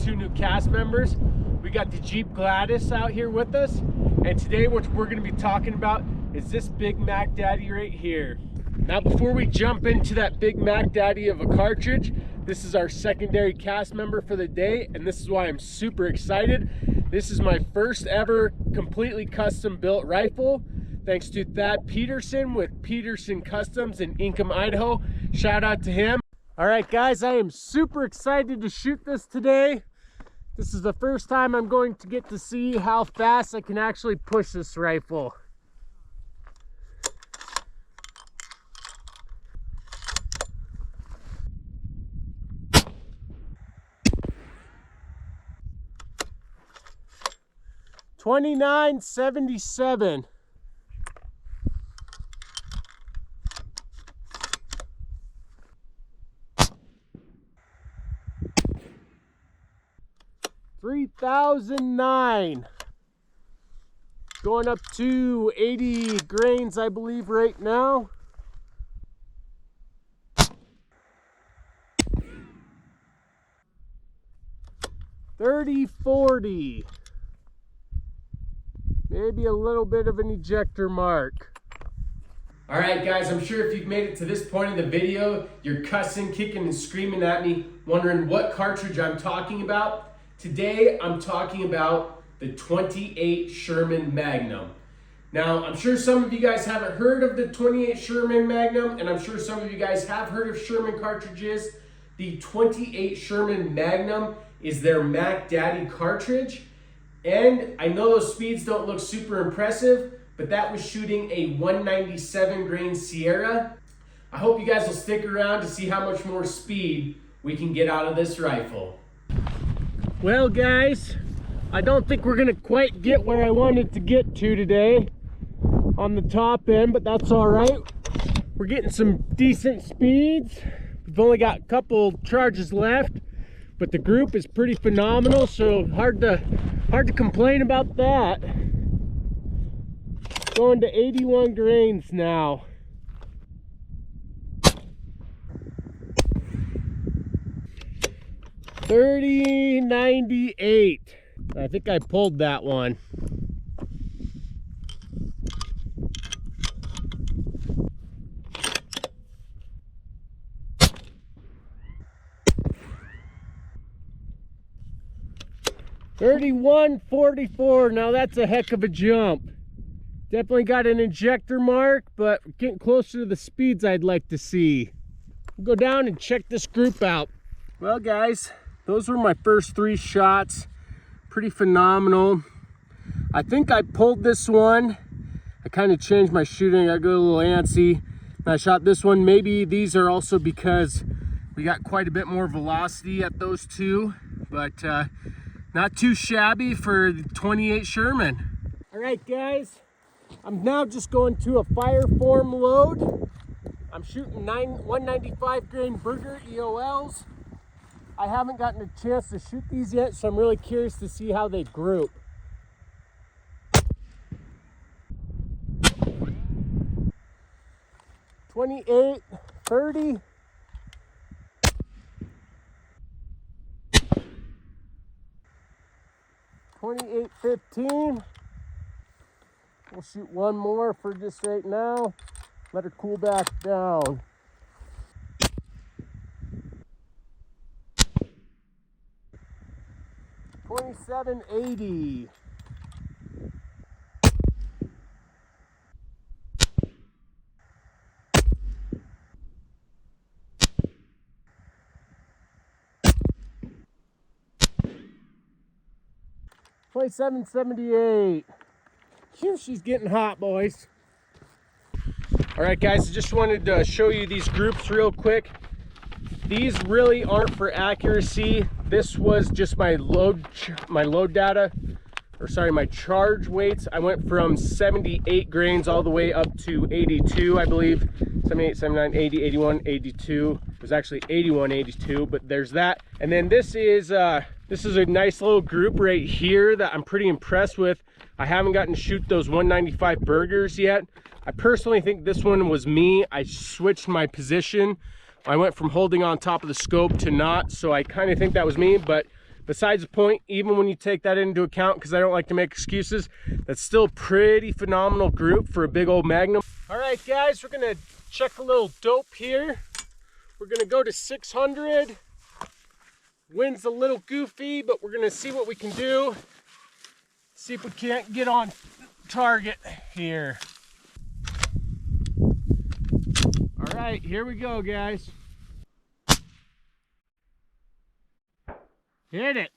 2 new cast members. We got the Jeep Gladys out here with us, and today what we're going to be talking about is this big Mack Daddy right here. Now before we jump into that big Mack Daddy of a cartridge, this is our secondary cast member for the day, and this is why I'm super excited. This is my first ever completely custom built rifle, thanks to Thad Peterson with Peterson Customs in Inkom, Idaho. Shout out to him. All right guys, I am super excited to shoot this today. This is the first time I'm going to get to see how fast I can actually push this rifle. $29.77. $3,009. Going up to 80 grains, I believe, right now. $30.40. Maybe a little bit of an ejector mark. All right guys, I'm sure if you've made it to this point in the video, you're cussing, kicking, and screaming at me, wondering what cartridge I'm talking about. Today, I'm talking about the 28 Sherman Magnum. Now, I'm sure some of you guys haven't heard of the 28 Sherman Magnum, and I'm sure some of you guys have heard of Sherman cartridges. The 28 Sherman Magnum is their Mack Daddy cartridge. And I know those speeds don't look super impressive, but that was shooting a 197 grain Sierra. I hope you guys will stick around to see how much more speed we can get out of this rifle. Well guys, I don't think we're gonna quite get where I wanted to get to today on the top end, but that's all right. We're getting some decent speeds. We've only got a couple charges left, but the group is pretty phenomenal, so hard to complain about that. Going to 81 grains now. $30.98. I think I pulled that one. $31.44. Now that's a heck of a jump. Definitely got an injector mark, but getting closer to the speeds I'd like to see. Go down and check this group out. Well guys, those were my first 3 shots. Pretty phenomenal. I think I pulled this one. I kind of changed my shooting. I got a little antsy. And I shot this one. Maybe these are also because we got quite a bit more velocity at those 2. But not too shabby for the 28 Sherman. All right guys, I'm now just going to a fire form load. I'm shooting 195 grain Burger EOLs. I haven't gotten a chance to shoot these yet, so I'm really curious to see how they group. $28.30. $28.15. We'll shoot one more for just right now. Let her cool back down. $27.80. $27.78. Phew, she's getting hot, boys. All right, guys, I just wanted to show you these groups real quick. These really aren't for accuracy. This was just my load data, or sorry, my charge weights. I went from 78 grains all the way up to 82, I believe. 78, 79, 80, 81, 82. It was actually 81, 82, but there's that. And then this is a nice little group right here that I'm pretty impressed with. I haven't gotten to shoot those 195 burgers yet. I personally think this one was me. I switched my position. I went from holding on top of the scope to not, so I kind of think that was me, but besides the point, even when you take that into account, because I don't like to make excuses, that's still a pretty phenomenal group for a big old Magnum. All right, guys, we're gonna check a little dope here. We're gonna go to 600. Wind's a little goofy, but we're gonna see what we can do. See if we can't get on target here. All right, here we go, guys. Hit it.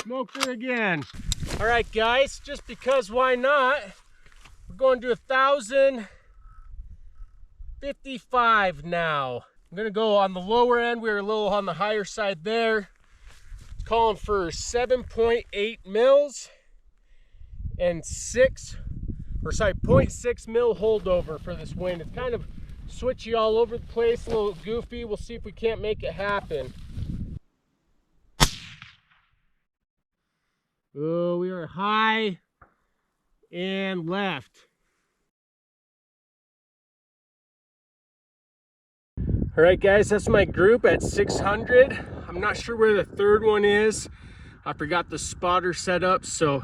Smoked her again. All right, guys, just because why not? We're going to 1,055 now. I'm gonna go on the lower end. We were a little on the higher side there. It's calling for 7.8 mils and 0.6 mil holdover for this wind. It's kind of switchy all over the place, a little goofy. We'll see if we can't make it happen. Oh, we are high and left. All right, guys, that's my group at 600. I'm not sure where the third one is. I forgot the spotter set up, so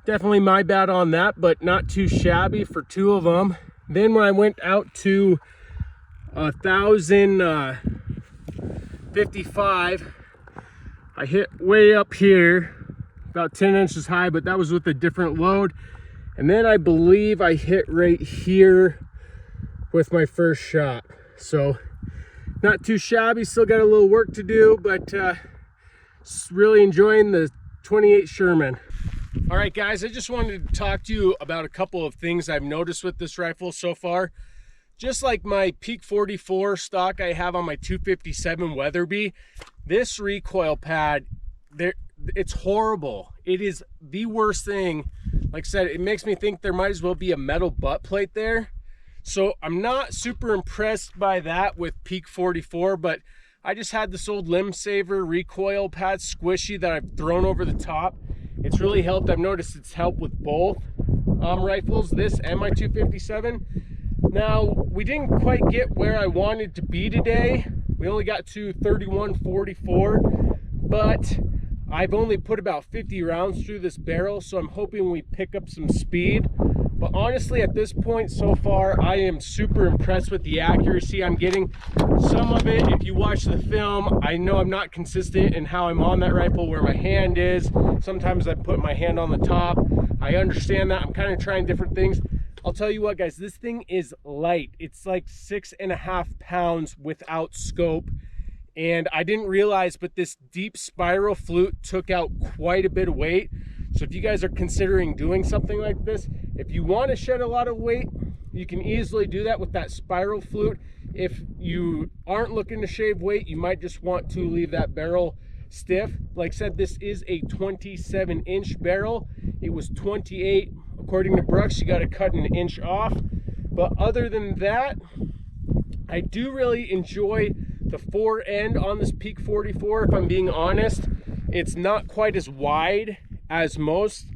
definitely my bad on that, but not too shabby for two of them. Then when I went out to 1,055, I hit way up here, about 10 inches high, but that was with a different load. And then I believe I hit right here with my first shot. So not too shabby, still got a little work to do, but really enjoying the 28 Sherman. All right, guys, I just wanted to talk to you about a couple of things I've noticed with this rifle so far. Just like my Peak 44 stock I have on my 257 Weatherby, this recoil pad, it's horrible. It is the worst thing. Like I said, it makes me think there might as well be a metal butt plate there. So I'm not super impressed by that with Peak 44, but I just had this old Limb Saver recoil pad squishy that I've thrown over the top. It's really helped. I've noticed it's helped with both rifles, this and my 257. Now, we didn't quite get where I wanted to be today. We only got to 3144, but I've only put about 50 rounds through this barrel, so I'm hoping we pick up some speed. But honestly, at this point so far, I am super impressed with the accuracy I'm getting. Some of it, if you watch the film, I know I'm not consistent in how I'm on that rifle, where my hand is. Sometimes I put my hand on the top. I understand that. I'm kind of trying different things. I'll tell you what, guys, this thing is light. It's like 6.5 pounds without scope. And I didn't realize, but this deep spiral flute took out quite a bit of weight. So if you guys are considering doing something like this, if you want to shed a lot of weight, you can easily do that with that spiral flute. If you aren't looking to shave weight, you might just want to leave that barrel stiff. Like I said, this is a 27-inch barrel. It was 28. According to Brooks, you got to cut an inch off. But other than that, I do really enjoy the fore end on this Peak 44, if I'm being honest. It's not quite as wide as most,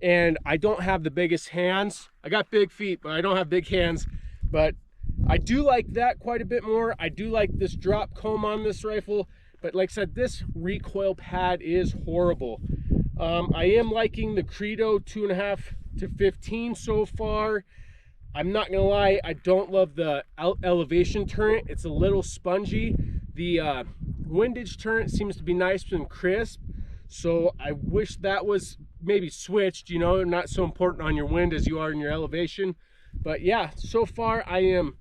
and I don't have the biggest hands. I got big feet, but I don't have big hands. But I do like that quite a bit more. I do like this drop comb on this rifle, but like I said, this recoil pad is horrible. I am liking the Credo 2.5 to 15 so far. I'm not gonna lie, I don't love the elevation turret. It's a little spongy. The windage turret seems to be nice and crisp, so I wish that was maybe switched, you know, not so important on your wind as you are in your elevation. But yeah, so far I am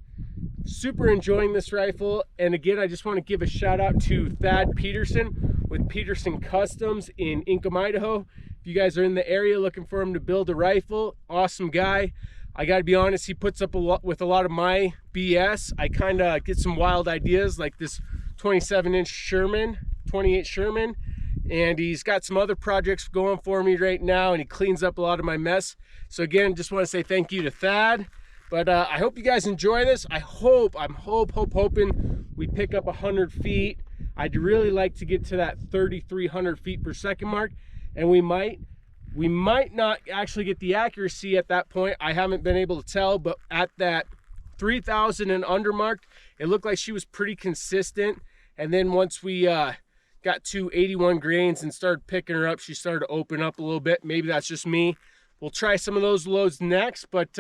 super enjoying this rifle. And again, I just want to give a shout out to Thad Peterson with Peterson Customs in Inkom, Idaho. If you guys are in the area looking for him to build a rifle, awesome guy. I gotta be honest, he puts up with a lot of my BS. I kind of get some wild ideas, like this 27-inch Sherman, 28 Sherman, and he's got some other projects going for me right now, and he cleans up a lot of my mess. So again, just want to say thank you to Thad. But I hope you guys enjoy this. I'm hoping we pick up 100 feet. I'd really like to get to that 3,300 feet per second mark, and we might. We might not actually get the accuracy at that point. I haven't been able to tell, but at that 3,000 and under mark, it looked like she was pretty consistent. And then once we got to 81 grains and started picking her up, she started to open up a little bit. Maybe that's just me. We'll try some of those loads next, but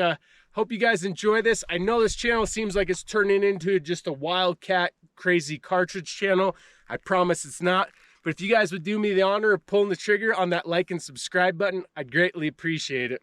hope you guys enjoy this. I know this channel seems like it's turning into just a wildcat crazy cartridge channel. I promise it's not. But if you guys would do me the honor of pulling the trigger on that like and subscribe button, I'd greatly appreciate it.